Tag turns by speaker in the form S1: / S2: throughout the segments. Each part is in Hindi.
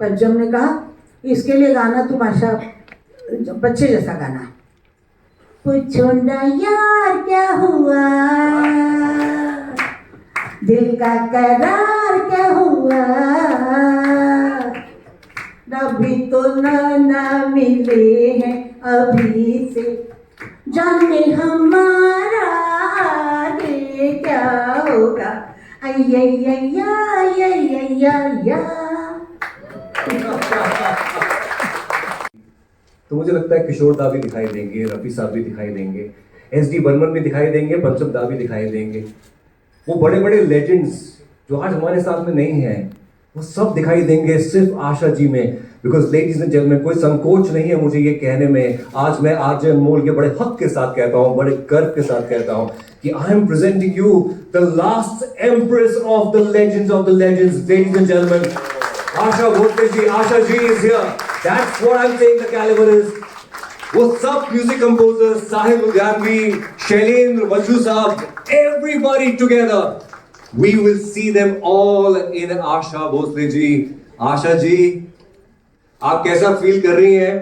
S1: पंचम ने कहा इसके लिए गाना तुम आशा बच्चे जैसा गाना। पूछो ना यार क्या हुआ, दिल का करार क्या हुआ, अभी तो ना मिले हैं अभी से, जाने हमारा आगे क्या होगा।
S2: तो मुझे लगता है किशोर दा भी दिखाई देंगे, रफी साहब भी दिखाई देंगे, एस डी बर्मन भी दिखाई देंगे, पंचम दा भी दिखाई देंगे। वो बड़े बड़े लेजेंड्स जो आज हमारे साथ में नहीं हैं, वो सब दिखाई देंगे सिर्फ आशा जी में। बिकॉज लेडीज एंड जेंटलमैन, कोई संकोच नहीं है मुझे ये कहने में, आज मैं आरजे अनमोल के बड़े हक के साथ कहता हूँ, बड़े गर्व के साथ कहता हूँ कि I am presenting you the last empress of the legends, ladies and gentleman, Asha Bhosle ji. Asha ji is here, that's what I am saying the calibre is. वो सब music composers, Sahib Ludhianvi, Shailendra, Vajju sahab, everybody together, we will see them all in Asha Bhosle ji. Asha ji, आप कैसा फील कर रही हैं?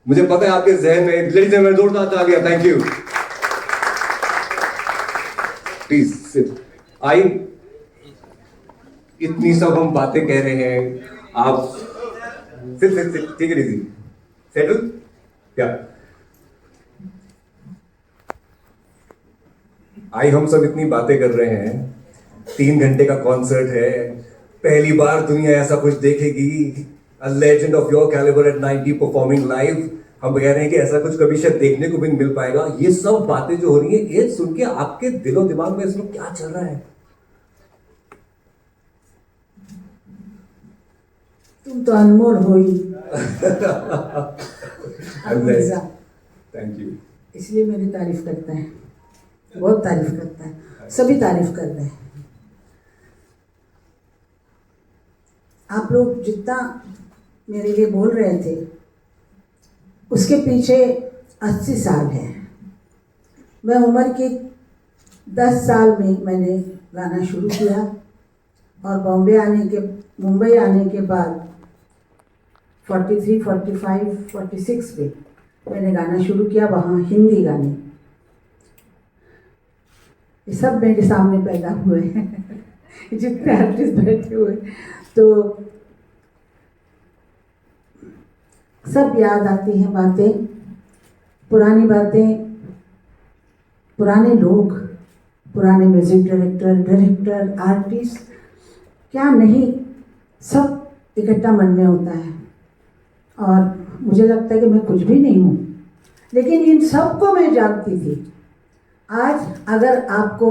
S2: मुझे पता है आपके जहन में लेडीज में जोरदार आ गया। Thank you, please sit. आई, इतनी सब हम बातें कह रहे हैं, आप सिट, ठीक है जी, सेटल क्या? आई, हम सब इतनी बातें कर रहे हैं, 3 घंटे का कॉन्सर्ट है, पहली बार दुनिया ऐसा कुछ देखेगी, a legend of your caliber at 90 performing live। हम कह रहे हैं कि ऐसा कुछ कभी शायद देखने को भी मिल पाएगा। ये सब बातें जो हो रही हैं, ये सुन के आपके दिलो दिमाग में इस वक्त क्या चल रहा है?
S1: तुम तो अनमोल हो ही।
S2: Thank you.
S1: इसलिए मेरी तारीफ करता है, बहुत तारीफ करता है, सभी तारीफ कर रहे हैं। आप लोग जितना मेरे लिए बोल रहे थे, उसके पीछे 80 साल है। मैं उम्र के 10 साल में मैंने गाना शुरू किया और मुंबई आने के बाद 43, 45, 46 में मैंने गाना शुरू किया, वहाँ हिंदी गाने। ये सब मेरे सामने पैदा हुए हैं जितने आर्टिस्ट बैठे हुए, तो सब याद आती हैं बातें, पुरानी बातें, पुराने लोग, पुराने म्यूजिक डायरेक्टर, आर्टिस्ट, क्या नहीं, सब इकट्ठा मन में होता है। और मुझे लगता है कि मैं कुछ भी नहीं हूँ, लेकिन इन सबको मैं जानती थी। आज अगर आपको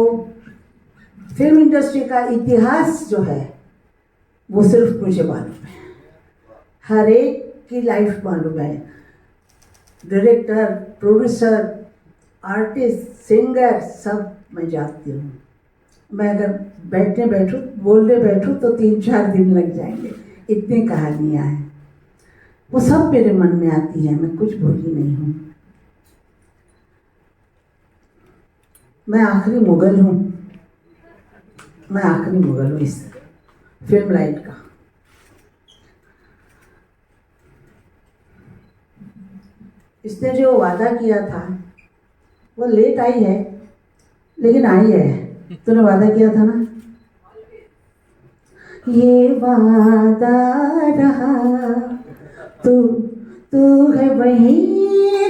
S1: फिल्म इंडस्ट्री का इतिहास जो है वो सिर्फ मुझे मालूम है, हर एक की लाइफ मालूम है, डायरेक्टर, प्रोड्यूसर, आर्टिस्ट, सिंगर, सब मैं जानती हूँ। मैं अगर बोलने बैठूँ तो 3-4 दिन लग जाएंगे, इतनी कहानियाँ हैं, वो सब मेरे मन में आती है, मैं कुछ भूली नहीं हूँ। मैं आखिरी मुगल हूँ, मैं आखिरी मुगल हूँ इस फिल्म लाइट का। इसने जो वादा किया था वो लेट आई है, लेकिन आई है। तूने वादा किया था ना, ये वादा रहा, तू है वही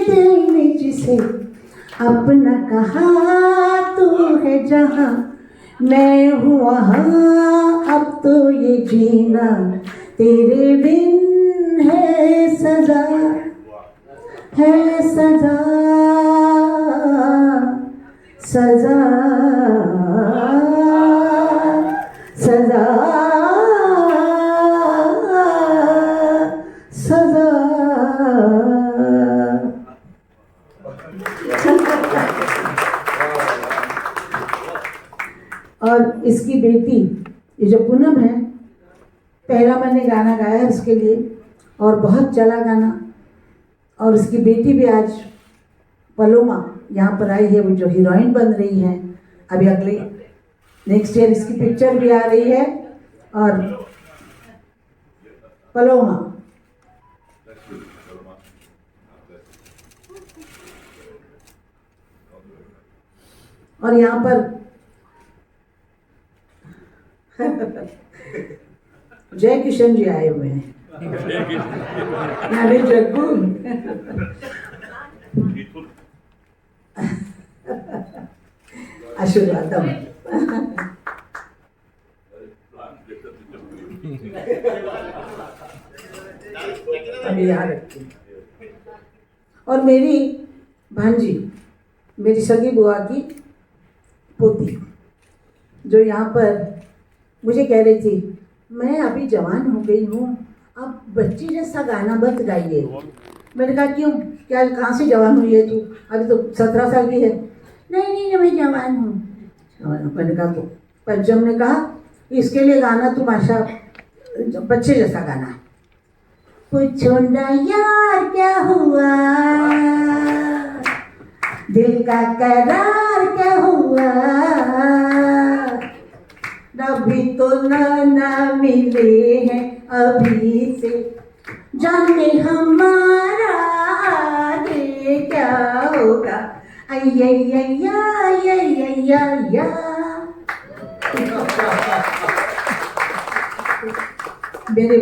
S1: दिल में जिसे अपना कहा, तू है जहाँ मैं हूँ वहाँ, अब तो ये जीना तेरे बिन है सजा, है सजा, सजा, सजा, सजा। और इसकी बेटी, ये जो पूनम है, पहला मैंने गाना गाया उसके लिए और बहुत चला गाना। और उसकी बेटी भी आज पलोमा यहाँ पर आई है, वो जो हीरोइन बन रही है। अभी अगले नेक्स्ट ईयर इसकी पिक्चर भी आ रही है। और पलोमा। और यहाँ पर जय किशन जी आए हुए हैं, यानी जग्गू। आशीर्वादम। अभी यहाँ रखती। और मेरी भांजी, मेरी सगी बुआ की पोती, जो यहाँ पर मुझे कह रही थी, मैं अभी जवान हो गई हूँ, अब बच्ची जैसा गाना मत गाइए। मैंने कहा क्यों, क्या कहाँ से जवान हुई है तू, अभी तो 17 साल की है। नहीं नहीं मैं जवान हूँ। मैंने कहा तो पंचम ने कहा इसके लिए गाना तुम आशा बच्चे जैसा गाना। पूछो ना यार क्या हुआ, दिल का करार क्या हुआ, अभी तो ना मिले हैं अभी से, जाने हमारा आगे क्या होगा। अय्या मेरे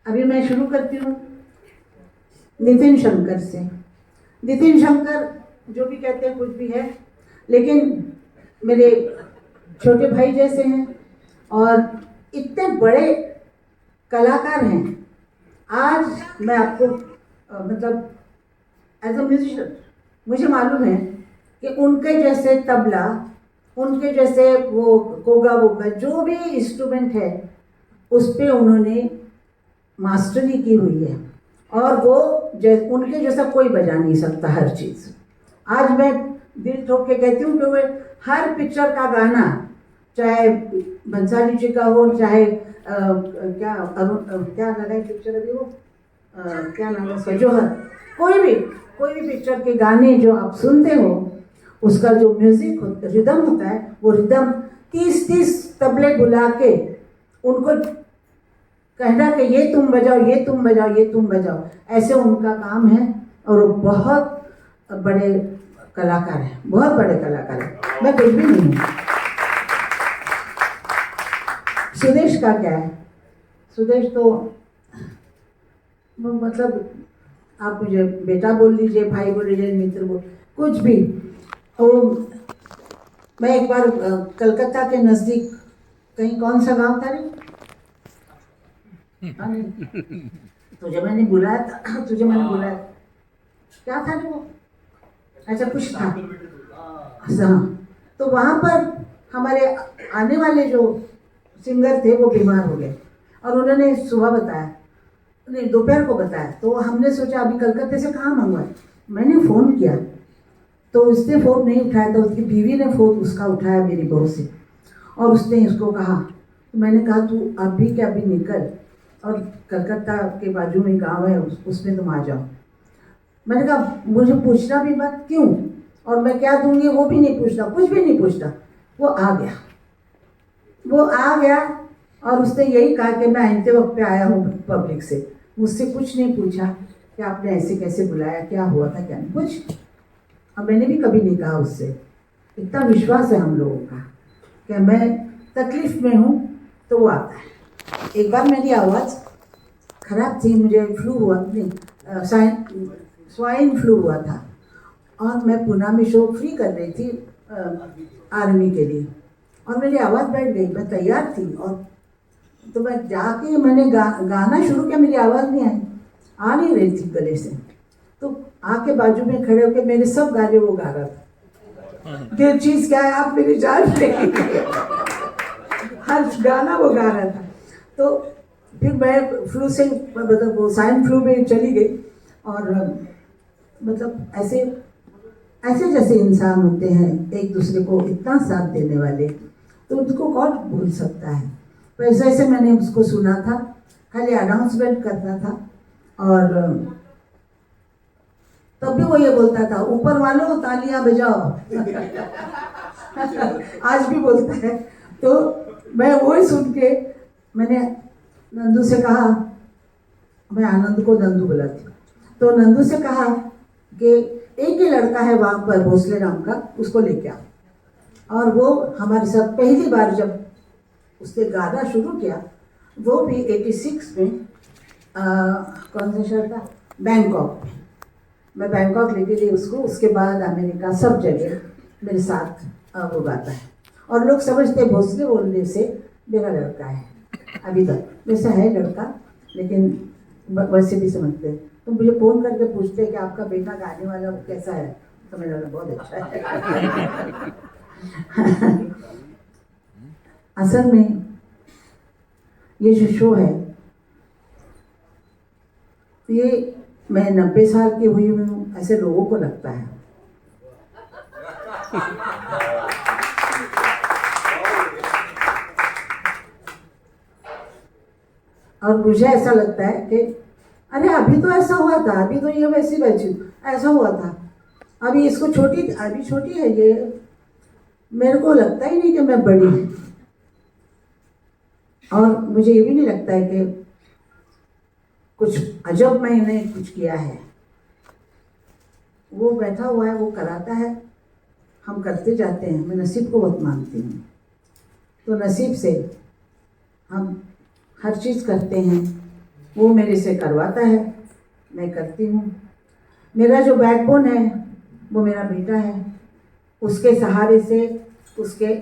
S1: अभी मैं शुरू करती हूँ नितिन शंकर से। नितिन शंकर जो भी कहते हैं कुछ भी है, लेकिन मेरे छोटे भाई जैसे हैं और इतने बड़े कलाकार हैं। आज मैं आपको मतलब एज अ म्यूजिशियन मुझे मालूम है कि उनके जैसे तबला, उनके जैसे वो कोगा वोगा जो भी इंस्ट्रूमेंट है उस पे उन्होंने मास्टरी की हुई है, और वो उनके जैसा कोई बजा नहीं सकता हर चीज़। आज मैं दिल ठोक के कहती हूँ कि वे हर पिक्चर का गाना, चाहे बंसाली जी का हो, चाहे क्या लगा है पिक्चर अभी वो क्या नाम है, सजोहर, कोई भी पिक्चर के गाने जो आप सुनते हो, उसका जो म्यूजिक रिदम होता है, वो रिदम 30 तबले बुला के उनको कहना कि ये तुम बजाओ, ये तुम बजाओ, ये तुम बजाओ, ऐसे उनका काम है। और वो बहुत बड़े कलाकार हैं, बहुत बड़े कलाकार हैं। मैं कुछ भी नहीं हूँ। सुदेश का क्या है, सुदेश तो मतलब आप मुझे बेटा बोल लीजिए, भाई बोल लीजिए, मित्र बोल, कुछ भी। तो मैं एक बार कलकत्ता के नज़दीक कहीं, कौन सा गांव था रे, तुझे मैंने बुलाया था, तुझे मैंने बुलाया, क्या था रे वो, अच्छा कुछ था। हाँ, तो वहाँ पर हमारे आने वाले जो सिंगर थे वो बीमार हो गए, और उन्होंने सुबह बताया, नहीं दोपहर को बताया। तो हमने सोचा अभी कलकत्ते से कहाँ मंगवाए। मैंने फ़ोन किया तो उसने फ़ोन नहीं उठाया, तो उसकी बीवी ने फ़ोन उसका उठाया मेरी बहू से, और उसने उसको कहा। तो मैंने कहा तू अभी के अभी निकल, और कलकत्ता के बाजू में गांव है उसमें तुम आ जाओ। मैंने कहा मुझे पूछना भी मत, क्यों, और मैं क्या दूंगी वो भी नहीं पूछना, कुछ भी नहीं पूछना। वो आ गया और उसने यही कहा कि मैं आते वक्त पे आया हूँ पब्लिक से, मुझसे कुछ नहीं पूछा कि आपने ऐसे कैसे बुलाया, क्या हुआ था, क्या नहीं, कुछ। और मैंने भी कभी नहीं कहा उससे। इतना विश्वास है हम लोगों का कि मैं तकलीफ में हूँ तो वो आता है। एक बार मेरी आवाज़ खराब थी, मुझे फ्लू हुआ, नहीं स्वाइन फ्लू हुआ था, और मैं पुणे में शो फ्री कर रही थी आर्मी के लिए, और मेरी आवाज़ बैठ गई। मैं तैयार थी, और तो मैं जाके मैंने गाना शुरू किया, मेरी आवाज़ नहीं आई, आ नहीं रही थी गले से। तो आके बाजू में खड़े होकर मेरे सब गाने वो गा रहा था। दिल चीज़ क्या है आप मेरी जान लेंगे, हर गाना वो गा रहा था। तो फिर मैं फ्लू से मतलब वो स्वाइन फ्लू में चली गई, और मतलब ऐसे जैसे इंसान होते हैं एक दूसरे को इतना साथ देने वाले, तो उनको कौन भूल सकता है। वैसे ऐसे मैंने उसको सुना था, खाली अनाउंसमेंट करता था, और तब भी वो ये बोलता था ऊपर वालों तालियां बजाओ। आज भी बोलता है। तो मैं वो ही सुन के मैंने नंदू से कहा मैं आनंद को नंदू बुलाती हूँ। तो नंदू से कहा कि एक ही लड़का है वहाँ पर भोसले नाम का, उसको लेके आओ। और वो हमारे साथ पहली बार जब उसने गाना शुरू किया, वो भी 86 में कौन सा शहर था, बैंकॉक। मैं बैंकॉक लेके गई उसको, उसके बाद अमेरिका, सब जगह मेरे साथ वो गाता है। और लोग समझते भोसले बोलने से मेरा लड़का है, अभी तक वैसा है लड़का, लेकिन वैसे भी समझते हैं। तो मुझे फ़ोन करके पूछते हैं कि आपका बेटा गाने वाला कैसा है, तो मेरा लगा बहुत अच्छा है। असल में ये जो शो है, ये मैं 90 साल की हुई हूँ ऐसे लोगों को लगता है। और मुझे ऐसा लगता है कि अरे अभी तो ऐसा हुआ था, अभी तो ये वैसी बैठी ऐसा हुआ था, अभी इसको अभी छोटी है ये, मेरे को लगता ही नहीं कि मैं बड़ी हूँ। और मुझे ये भी नहीं लगता है कि कुछ अजब मैंने कुछ किया है। वो बैठा हुआ है, वो कराता है, हम करते जाते हैं। मैं नसीब को बहुत मानती हूँ, तो नसीब से हम हर चीज़ करते हैं। वो मेरे से करवाता है, मैं करती हूँ। मेरा जो बैकबोन है वो मेरा बेटा है, उसके सहारे से, उसके,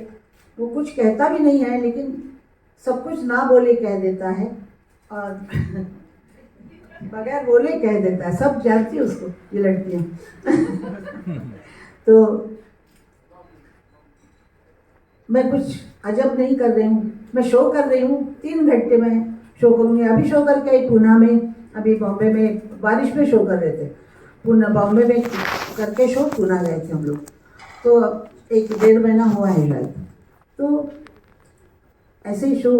S1: वो कुछ कहता भी नहीं है लेकिन सब कुछ ना बोले कह देता है, और बगैर बोले कह देता है। सब जानती है उसको, ये लड़कियाँ। तो मैं कुछ अजब नहीं कर रही हूँ, मैं शो कर रही हूँ। 3 घंटे में शो करूँगी। अभी शो करके आई पूना में, अभी बॉम्बे में बारिश में शो कर रहे थे, पूना बॉम्बे में करके शो पूना गए थे हम लोग। तो 1-1.5 महीना हुआ है शायद। तो ऐसे ही शो।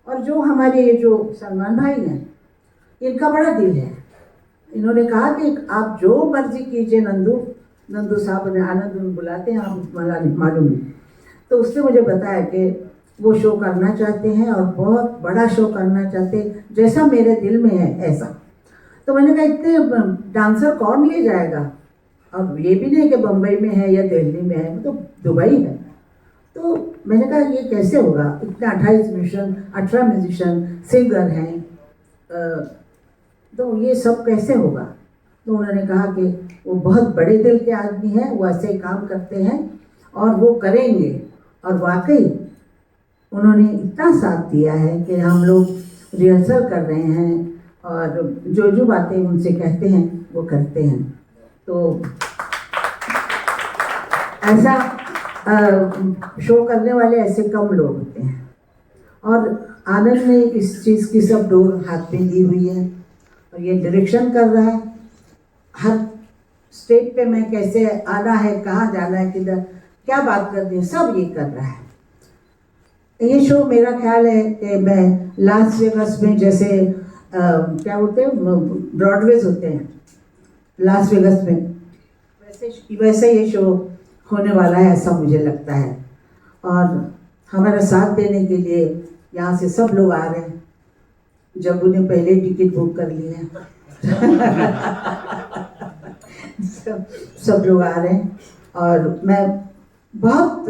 S1: और जो हमारे ये जो सलमान भाई हैं, इनका बड़ा दिल है। इन्होंने कहा कि आप जो मर्जी कीजिए, नंदू साहब ने, आनंद बुलाते हैं, आप मालूम नहीं। तो उसने मुझे बताया कि वो शो करना चाहते हैं और बहुत बड़ा शो करना चाहते हैं, जैसा मेरे दिल में है ऐसा। तो मैंने कहा इतने डांसर कौन ले जाएगा, अब ये भी नहीं कि बम्बई में है या दिल्ली में है, वो तो दुबई है। तो मैंने कहा ये कैसे होगा, इतने 18 म्यूजिशियन सिंगर हैं, तो ये सब कैसे होगा। तो उन्होंने कहा कि वो बहुत बड़े दिल के आदमी हैं, वो ऐसे काम करते हैं और वो करेंगे। और वाकई उन्होंने इतना साथ दिया है कि हम लोग रिहर्सल कर रहे हैं और जो बातें उनसे कहते हैं वो करते हैं। तो ऐसा शो करने वाले ऐसे कम लोग होते हैं। और आनंद ने इस चीज़ की सब डोर हाथ में ली हुई है और ये डायरेक्शन कर रहा है। हर स्टेप पे मैं कैसे आना है, कहाँ जाना है, किधर क्या बात करनी है, सब ये कर रहा है। ये शो मेरा ख्याल है कि मैं लास वेगास में जैसे क्या बोलते हैं, ब्रॉडवेज होते हैं लास वेगास में, वैसे ये शो होने वाला है, ऐसा मुझे लगता है। और हमारा साथ देने के लिए यहाँ से सब लोग आ रहे हैं, जब उन्हें पहले टिकट बुक कर लिए हैं। सब लोग आ रहे हैं और मैं बहुत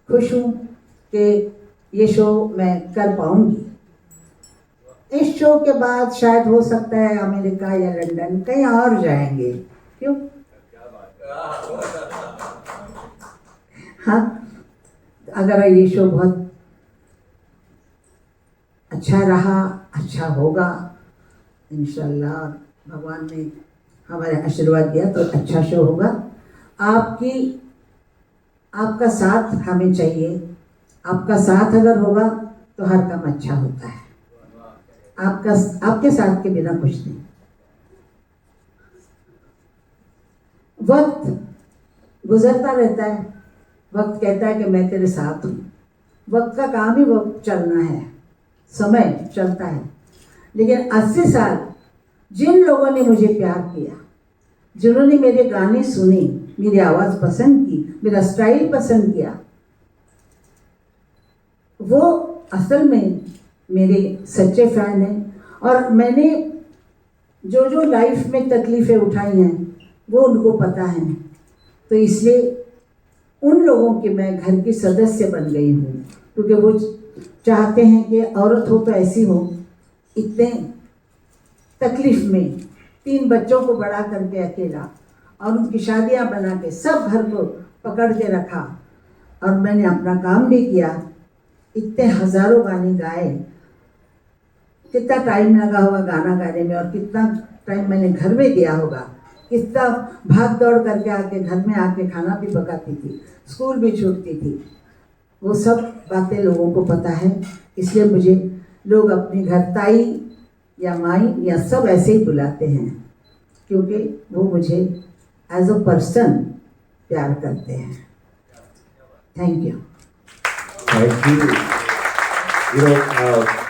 S1: खुश हूँ कि ये शो मैं कर पाऊंगी। इस शो के बाद शायद हो सकता है अमेरिका या लंदन कहीं और जाएंगे, क्यों? हाँ, अगर ये शो बहुत अच्छा रहा, अच्छा होगा इंशाल्लाह, भगवान ने हमारे आशीर्वाद दिया तो अच्छा शो होगा। आपका साथ हमें चाहिए। आपका साथ अगर होगा तो हर काम अच्छा होता है। आपके साथ के बिना कुछ नहीं। वक्त गुजरता रहता है, वक्त कहता है कि मैं तेरे साथ हूँ। वक्त का काम ही वक्त चलना है, समय चलता है। लेकिन 80 साल जिन लोगों ने मुझे प्यार किया, जिन्होंने मेरे गाने सुने, मेरी आवाज़ पसंद की, मेरा स्टाइल पसंद किया, वो असल में मेरे सच्चे फैन हैं। और मैंने जो जो लाइफ में तकलीफ़ें उठाई हैं वो उनको पता है। तो इसलिए उन लोगों के मैं घर की सदस्य बन गई हूँ, क्योंकि वो चाहते हैं कि औरत हो तो ऐसी हो। इतने तकलीफ़ में 3 बच्चों को बड़ा करके अकेला, और उनकी शादियाँ बना के सब घर को पकड़ के रखा, और मैंने अपना काम भी किया। इतने हज़ारों गाने गाए, कितना टाइम लगा होगा गाना गाने में, और कितना टाइम मैंने घर में दिया होगा, कितना भाग दौड़ करके आके घर में आके खाना भी पकाती थी, स्कूल भी छूटती थी। वो सब बातें लोगों को पता है, इसलिए मुझे लोग अपने घर ताई या माई या सब ऐसे ही बुलाते हैं, क्योंकि वो मुझे एज अ पर्सन प्यार करते हैं। Thank you.
S2: Thank you.